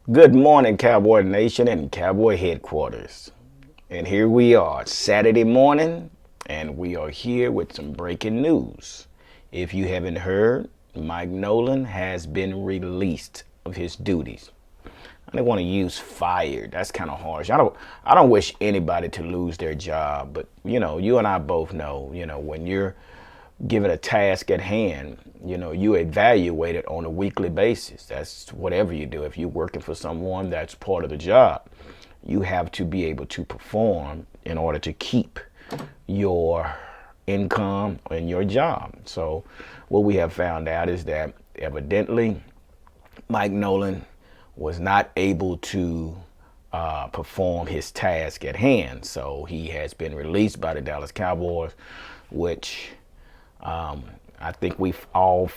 Good morning, Cowboy Nation and Cowboy Headquarters. And here we are, Saturday morning, and we are here with some breaking news. If you haven't heard, Mike Nolan has been released of his duties. I don't want to use fired. That's kind of harsh. I don't wish anybody to lose their job, but you and I both know, when you're given a task at hand, you evaluate it on a weekly basis. That's whatever you do. If you're working for someone, that's part of the job. You have to be able to perform in order to keep your income and your job. So what we have found out is that evidently Mike Nolan was not able to perform his task at hand. So he has been released by the Dallas Cowboys, which I think we've all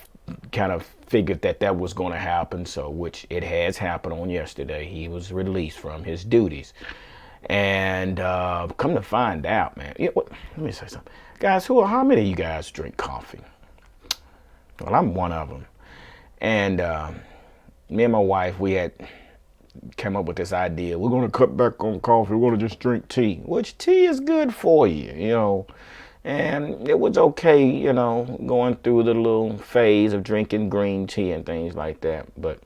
kind of figured that was going to happen. So, which it has happened on yesterday. He was released from his duties. And come to find out, man. Let me say something. Guys, how many of you guys drink coffee? Well, I'm one of them. And me and my wife, we had came up with this idea. We're going to cut back on coffee. We're going to just drink tea, which tea is good for you. And it was okay, going through the little phase of drinking green tea and things like that. But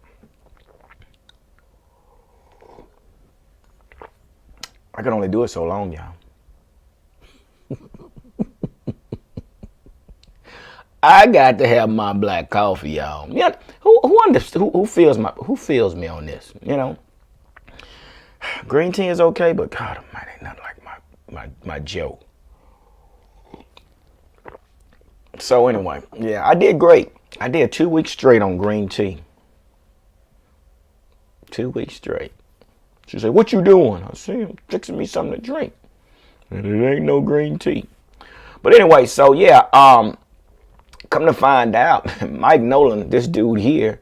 I can only do it so long, y'all. I got to have my black coffee, y'all. Yeah, who feels me on this? Green tea is okay, but God Almighty, ain't nothing like my Joe. So anyway, yeah, I did great. I did 2 weeks straight on green tea. 2 weeks straight. She said, "What you doing?" I said, "I'm fixing me something to drink." And it ain't no green tea. But anyway, so yeah, come to find out, Mike Nolan, this dude here,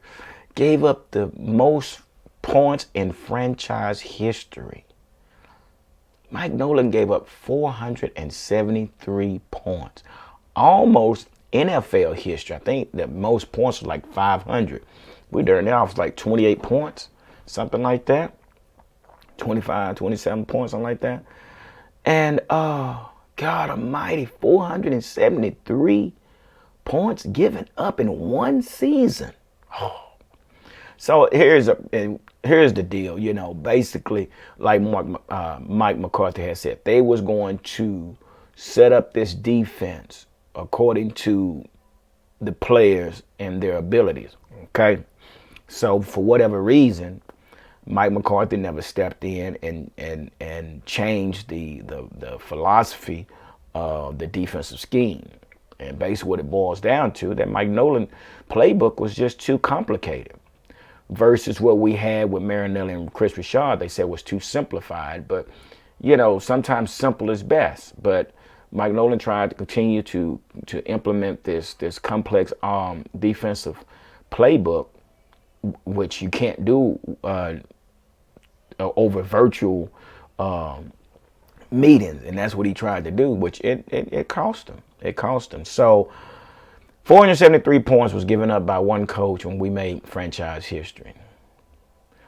gave up the most points in franchise history. Mike Nolan gave up 473 points. Almost NFL history. I think the most points was like 500. We there now was like 28 points, something like that. 25, 27 points, something like that. And God Almighty, 473 points given up in one season. Oh. So here's the deal. Basically, like Mike McCarthy has said, they was going to set up this defense according to the players and their abilities. Okay, so for whatever reason, Mike McCarthy never stepped in and changed the philosophy of the defensive scheme. And basically what it boils down to, that Mike Nolan playbook was just too complicated versus what we had with Marinelli and Chris Richard. They said was too simplified, but sometimes simple is best. But Mike Nolan tried to continue to implement this complex defensive playbook, which you can't do over virtual meetings, and that's what he tried to do, which it cost him. It cost him. So 473 points was given up by one coach when we made franchise history.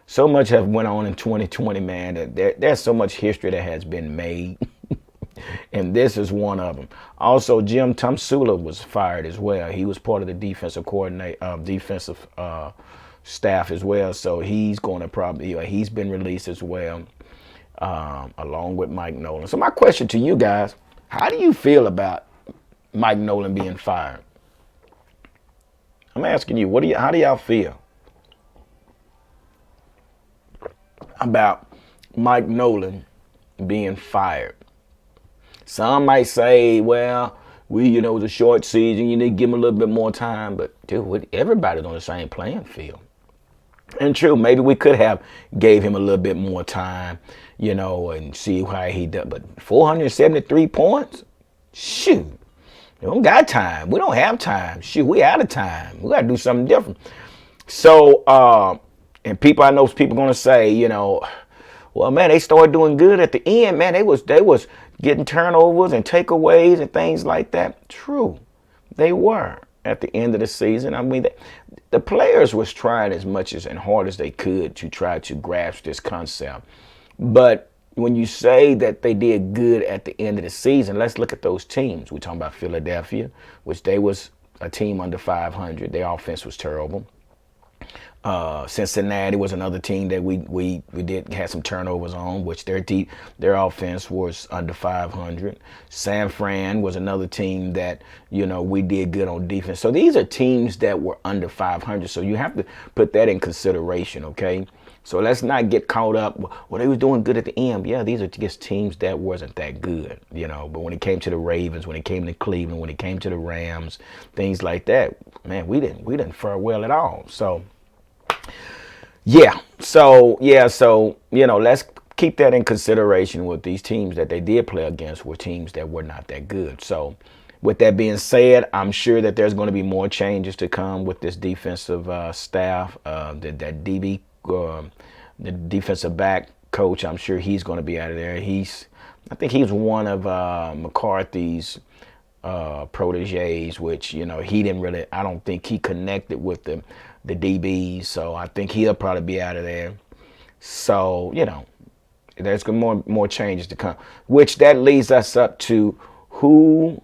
So much has went on in 2020, man, that there's so much history that has been made. And this is one of them. Also, Jim Tomsula was fired as well. He was part of the defensive staff as well. So he's going to probably, he's been released as well, along with Mike Nolan. So my question to you guys, how do you feel about Mike Nolan being fired? I'm asking you, how do y'all feel about Mike Nolan being fired? Some might say, well, it was a short season. You need to give him a little bit more time. But, dude, everybody's on the same playing field. And true, maybe we could have gave him a little bit more time, and see how he does. But 473 points? Shoot. We don't got time. We don't have time. Shoot, we out of time. We got to do something different. So, and I know people going to say, well, man, they started doing good at the end. Man, they was getting turnovers and takeaways and things like that. True, they were at the end of the season. I mean, the players was trying as much as and hard as they could to try to grasp this concept. But when you say that they did good at the end of the season, let's look at those teams. We're talking about Philadelphia, which they was a team under 500. Their offense was terrible. Cincinnati was another team that we did have some turnovers on, which their offense was under 500. San Fran was another team that we did good on defense. So these are teams that were under 500. So you have to put that in consideration, okay? So let's not get caught up. Well, they was doing good at the end. Yeah, these are just teams that wasn't that good, But when it came to the Ravens, when it came to Cleveland, when it came to the Rams, things like that, man, we didn't fare well at all. So. So let's keep that in consideration with these teams that they did play against were teams that were not that good. So with that being said, I'm sure that there's going to be more changes to come with this defensive staff. The defensive back coach, I'm sure he's going to be out of there. I think he's one of McCarthy's proteges, which he didn't really. I don't think he connected with the DBs, so I think he'll probably be out of there. So there's more changes to come, which that leads us up to who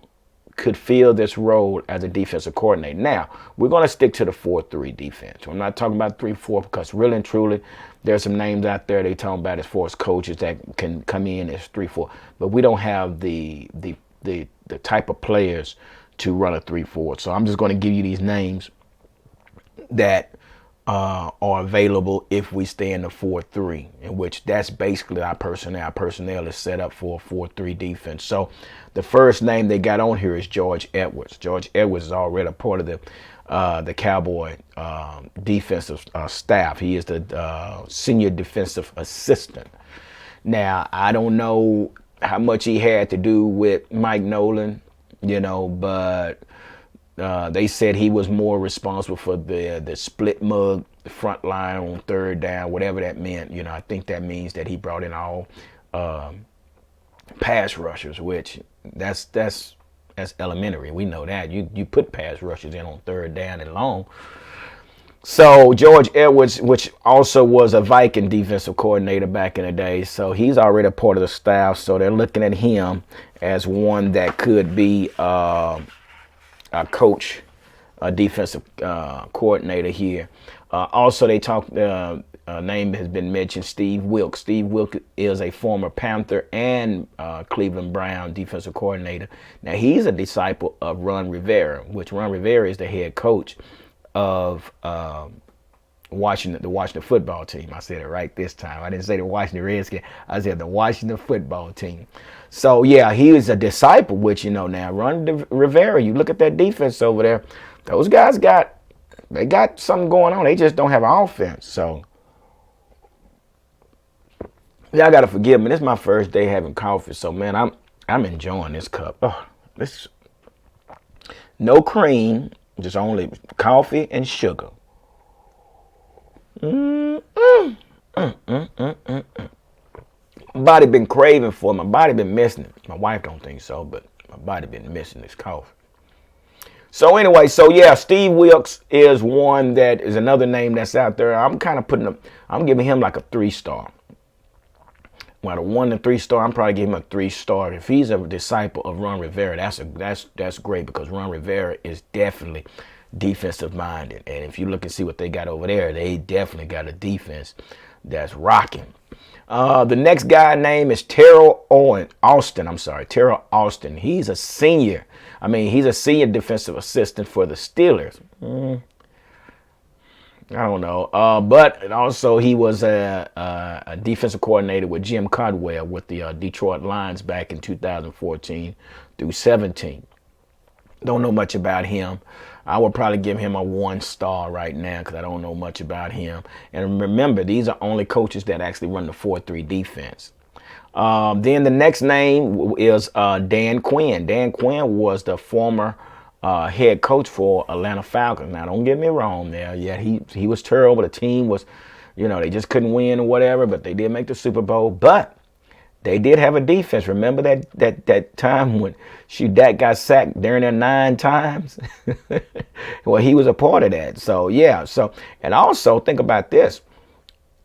could fill this role as a defensive coordinator. Now we're going to stick to the 4-3 defense. I'm not talking about 3-4 because really and truly there's some names out there they talking about as far as coaches that can come in as 3-4, but we don't have the type of players to run a 3-4. So I'm just going to give you these names that are available if we stay in the 4-3, in which that's basically our personnel. Our personnel is set up for a 4-3 defense. So the first name they got on here is George Edwards. George Edwards is already a part of the Cowboy defensive staff. He is the senior defensive assistant. Now, I don't know how much he had to do with Mike Nolan, but they said he was more responsible for the split mug front line on third down, whatever that meant. I think that means that he brought in all pass rushers, which that's elementary. We know that. You put pass rushers in on third down and long. So George Edwards, which also was a Viking defensive coordinator back in the day, so he's already a part of the staff. So they're looking at him as one that could be a coach, a defensive coordinator here. Also, they talked. Name has been mentioned, Steve Wilks. Steve Wilks is a former Panther and Cleveland Brown defensive coordinator. Now he's a disciple of Ron Rivera, which Ron Rivera is the head coach of the Washington football team. I said it right this time. I didn't say the Washington Redskins. I said the Washington football team. So yeah, he is a disciple, which now Ron Rivera. You look at that defense over there; those guys got something going on. They just don't have an offense. So y'all gotta forgive me. This is my first day having coffee, so man, I'm enjoying this cup. Oh, this no cream. Just only coffee and sugar. Body been craving for it. My body been missing it. My wife don't think so, but my body been missing this coffee. So anyway, Steve Wilks is one that is another name that's out there. I'm kind of I'm giving him like a 3-star. Well, a 1 to 3-star, I'm probably giving him a 3-star. If he's a disciple of Ron Rivera, that's great, because Ron Rivera is definitely defensive minded. And if you look and see what they got over there, they definitely got a defense that's rocking. The next guy name is Terrell Austin. He's a senior. He's a senior defensive assistant for the Steelers. I don't know. But also he was a defensive coordinator with Jim Caldwell with the Detroit Lions back in 2014 through 17. Don't know much about him. I would probably give him a 1-star right now because I don't know much about him. And remember, these are only coaches that actually run the 4-3 defense. Then the next name is Dan Quinn. Dan Quinn was the former head coach for Atlanta Falcons. Now, don't get me wrong there. Yeah, he was terrible. The team was, they just couldn't win or whatever, but they did make the Super Bowl. But They did have a defense. Remember that time when Dak got sacked during there 9 times? Well, he was a part of that. So yeah. So, and also think about this.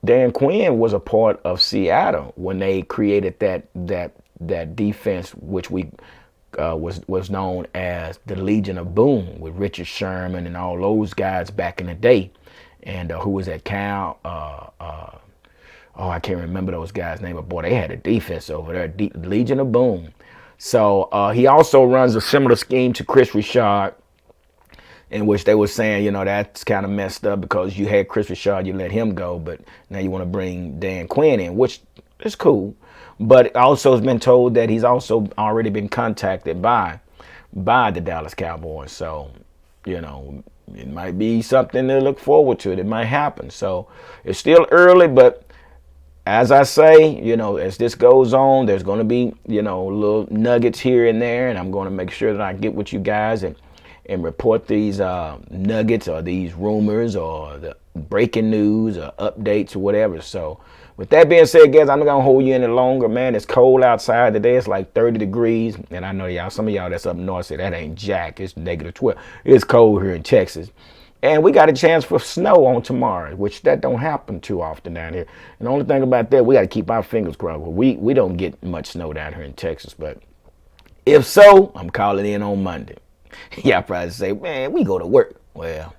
Dan Quinn was a part of Seattle when they created that defense, which we was known as the Legion of Boom, with Richard Sherman and all those guys back in the day. And who was that? I can't remember those guys' name, but boy, they had a defense over there, Legion of Boom. So he also runs a similar scheme to Chris Richard, in which they were saying, that's kind of messed up because you had Chris Richard, you let him go, but now you want to bring Dan Quinn in, which is cool. But also has been told that he's also already been contacted by the Dallas Cowboys. So, it might be something to look forward to. It might happen. So it's still early, but as I say, as this goes on, there's going to be, little nuggets here and there, and I'm going to make sure that I get with you guys and report these nuggets or these rumors or the breaking news or updates or whatever. So with that being said, guys, I'm not going to hold you any longer, man. It's cold outside today. It's like 30 degrees. And I know some of y'all that's up north say that ain't jack. It's negative 12. It's cold here in Texas. And we got a chance for snow on tomorrow, which that don't happen too often down here. And the only thing about that, we got to keep our fingers crossed. We don't get much snow down here in Texas. But if so, I'm calling in on Monday. Y'all probably say, man, we go to work. Well,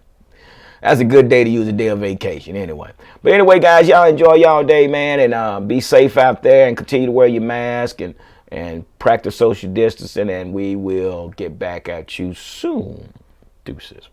that's a good day to use a day of vacation anyway. But anyway, guys, y'all enjoy y'all day, man, and be safe out there and continue to wear your mask and practice social distancing, and we will get back at you soon. Deuces.